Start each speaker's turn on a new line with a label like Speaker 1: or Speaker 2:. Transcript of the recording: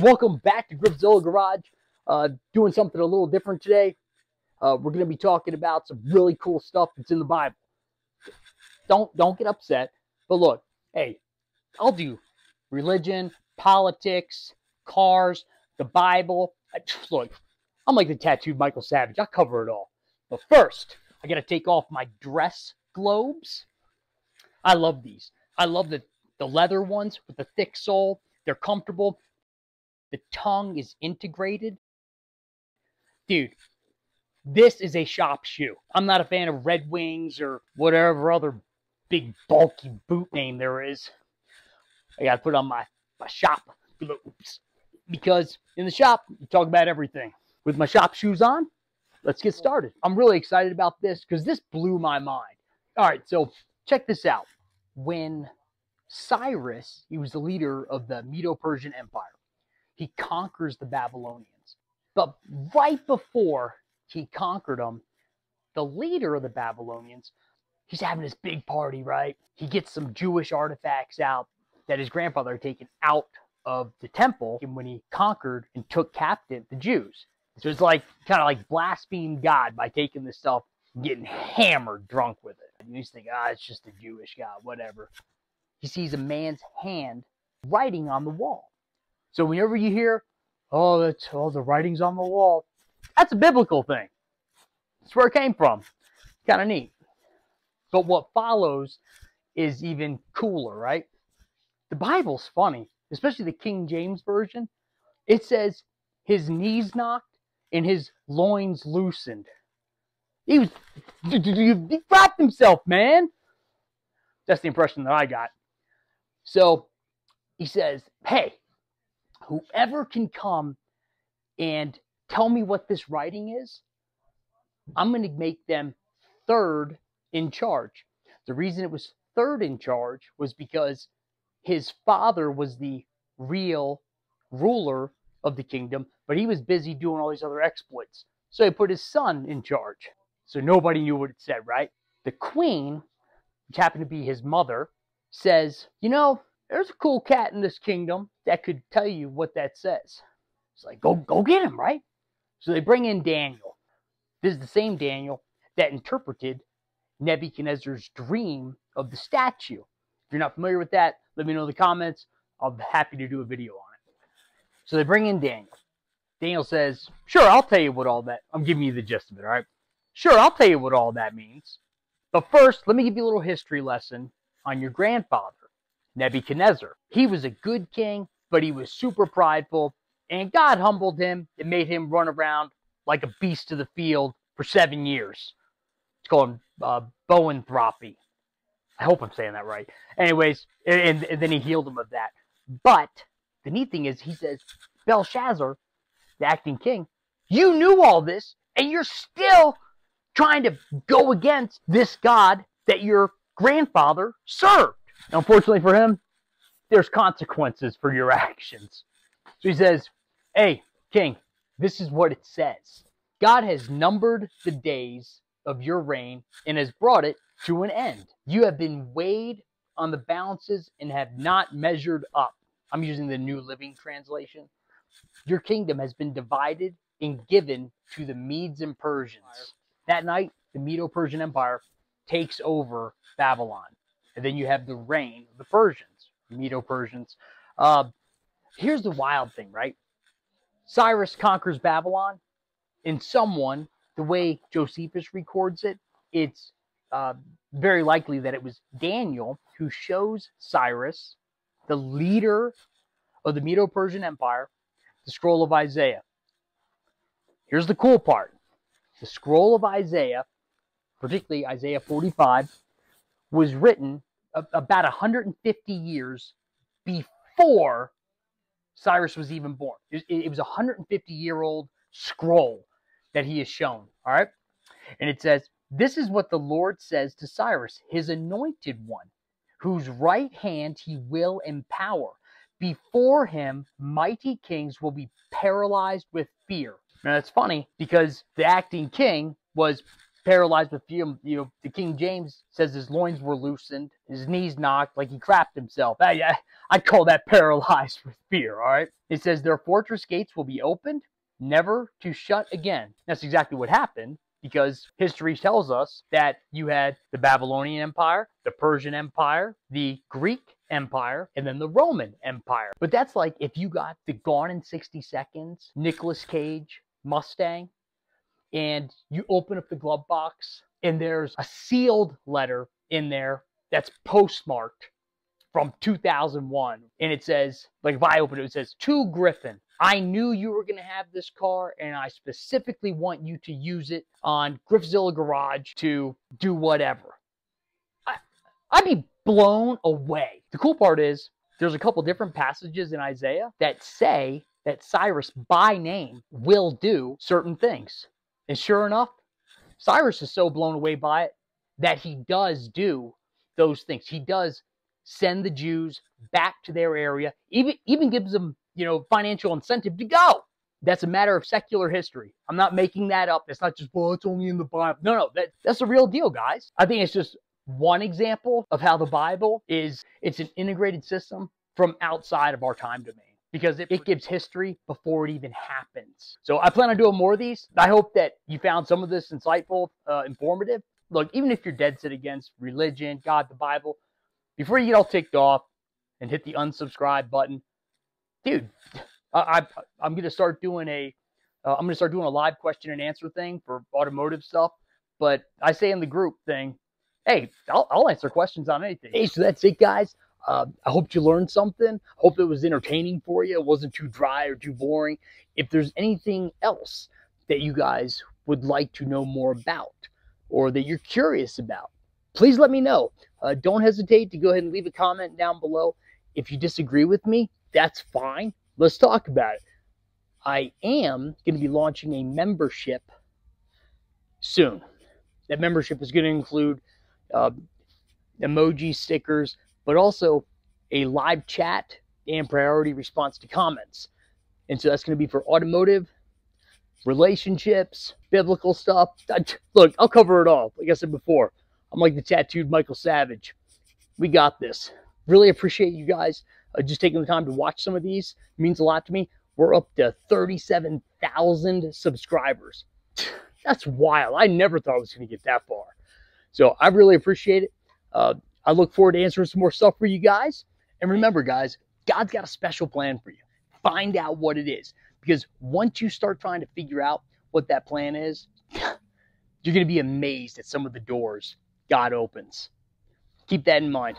Speaker 1: welcome back to Griffzilla Garage. Doing something a little different today. We're going to be talking about some really cool stuff that's in the Bible. Don't get upset. But look, hey, I'll do religion, politics, cars, the Bible. Look, I'm like the tattooed Michael Savage. I'll cover it all. But first, I got to take off my dress globes. I love these. I love the leather ones with the thick sole. They're comfortable. The tongue is integrated. Dude, this is a shop shoe. I'm not a fan of Red Wings or whatever other big bulky boot name there is. I got to put on my shop globes. Because in the shop, you talk about everything. With my shop shoes on, let's get started. I'm really excited about this because this blew my mind. All right, so check this out. When Cyrus, he was the leader of the Medo-Persian Empire. He conquers the Babylonians. But right before he conquered them, the leader of the Babylonians, he's having this big party, right? He gets some Jewish artifacts out that his grandfather had taken out of the temple when he conquered and took captive the Jews. So it's like kind of like blasphemed God by taking this stuff and getting hammered drunk with it. And you just think, it's just a Jewish God, whatever. He sees a man's hand writing on the wall. So whenever you hear, the writing's on the wall, that's a biblical thing. That's where it came from. Kind of neat. But what follows is even cooler, right? The Bible's funny, especially the King James Version. It says his knees knocked and his loins loosened. He wrapped himself, man. That's the impression that I got. So he says, hey, whoever can come and tell me what this writing is, I'm going to make them third in charge. The reason it was third in charge was because his father was the real ruler of the kingdom, but he was busy doing all these other exploits. So he put his son in charge. So nobody knew what it said, right? The queen, which happened to be his mother, says, there's a cool cat in this kingdom that could tell you what that says. It's like, go get him, right? So they bring in Daniel. This is the same Daniel that interpreted Nebuchadnezzar's dream of the statue. If you're not familiar with that, let me know in the comments. I'll be happy to do a video on it. So they bring in Daniel. Daniel says, sure, I'll tell you what all that, I'm giving you the gist of it, all right? Sure, I'll tell you what all that means. But first, let me give you a little history lesson on your grandfather, Nebuchadnezzar. He was a good king, but he was super prideful, and God humbled him and made him run around like a beast of the field for 7 years. It's called boanthropy. I hope I'm saying that right. Anyways, and then he healed him of that. But the neat thing is, he says, Belshazzar, the acting king, you knew all this, and you're still trying to go against this God that your grandfather served. Unfortunately for him, there's consequences for your actions. So he says, hey, king, this is what it says. God has numbered the days of your reign and has brought it to an end. You have been weighed on the balances and have not measured up. I'm using the New Living Translation. Your kingdom has been divided and given to the Medes and Persians. That night, the Medo-Persian Empire takes over Babylon. And then you have the reign of the Persians, Medo-Persians. Here's the wild thing, right? Cyrus conquers Babylon, and someone, the way Josephus records it, it's very likely that it was Daniel who shows Cyrus, the leader of the Medo-Persian Empire, the scroll of Isaiah. Here's the cool part. The scroll of Isaiah, particularly Isaiah 45, was written about 150 years before Cyrus was even born. It was a 150-year-old scroll that he is shown, all right? And it says, this is what the Lord says to Cyrus, his anointed one, whose right hand he will empower. Before him, mighty kings will be paralyzed with fear. Now, that's funny because the acting king was paralyzed with fear. The King James says his loins were loosened, his knees knocked, like he crapped himself. I'd call that paralyzed with fear, all right? It says their fortress gates will be opened, never to shut again. That's exactly what happened, because history tells us that you had the Babylonian Empire, the Persian Empire, the Greek Empire, and then the Roman Empire. But that's like if you got the Gone in 60 Seconds, Nicolas Cage, Mustang, and you open up the glove box, and there's a sealed letter in there that's postmarked from 2001. And it says, like if I open it, it says, "To Griffin, I knew you were going to have this car, and I specifically want you to use it on Griffzilla Garage to do whatever." I'd be blown away. The cool part is there's a couple different passages in Isaiah that say that Cyrus by name will do certain things. And sure enough, Cyrus is so blown away by it that he does do those things. He does send the Jews back to their area, even gives them, financial incentive to go. That's a matter of secular history. I'm not making that up. It's not just, well, it's only in the Bible. No, that's the real deal, guys. I think it's just one example of how the Bible it's an integrated system from outside of our time domain, because it gives history before it even happens. So I plan on doing more of these. I hope that you found some of this insightful, informative. Look, even if you're dead set against religion, God, the Bible, before you get all ticked off and hit the unsubscribe button, dude, I'm going to start doing a live question and answer thing for automotive stuff. But I say in the group thing, hey, I'll answer questions on anything. Hey, so that's it, guys. I hope you learned something. Hope it was entertaining for you. It wasn't too dry or too boring. If there's anything else that you guys would like to know more about or that you're curious about, please let me know. Don't hesitate to go ahead and leave a comment down below. If you disagree with me, that's fine. Let's talk about it. I am going to be launching a membership soon. That membership is going to include emoji stickers, but also a live chat and priority response to comments. And so that's going to be for automotive, relationships, biblical stuff. Look, I'll cover it all. Like I said before, I'm like the tattooed Michael Savage. We got this. Really appreciate you guys just taking the time to watch some of these. It means a lot to me. We're up to 37,000 subscribers. That's wild. I never thought I was going to get that far. So I really appreciate it. I look forward to answering some more stuff for you guys. And remember, guys, God's got a special plan for you. Find out what it is. Because once you start trying to figure out what that plan is, you're going to be amazed at some of the doors God opens. Keep that in mind.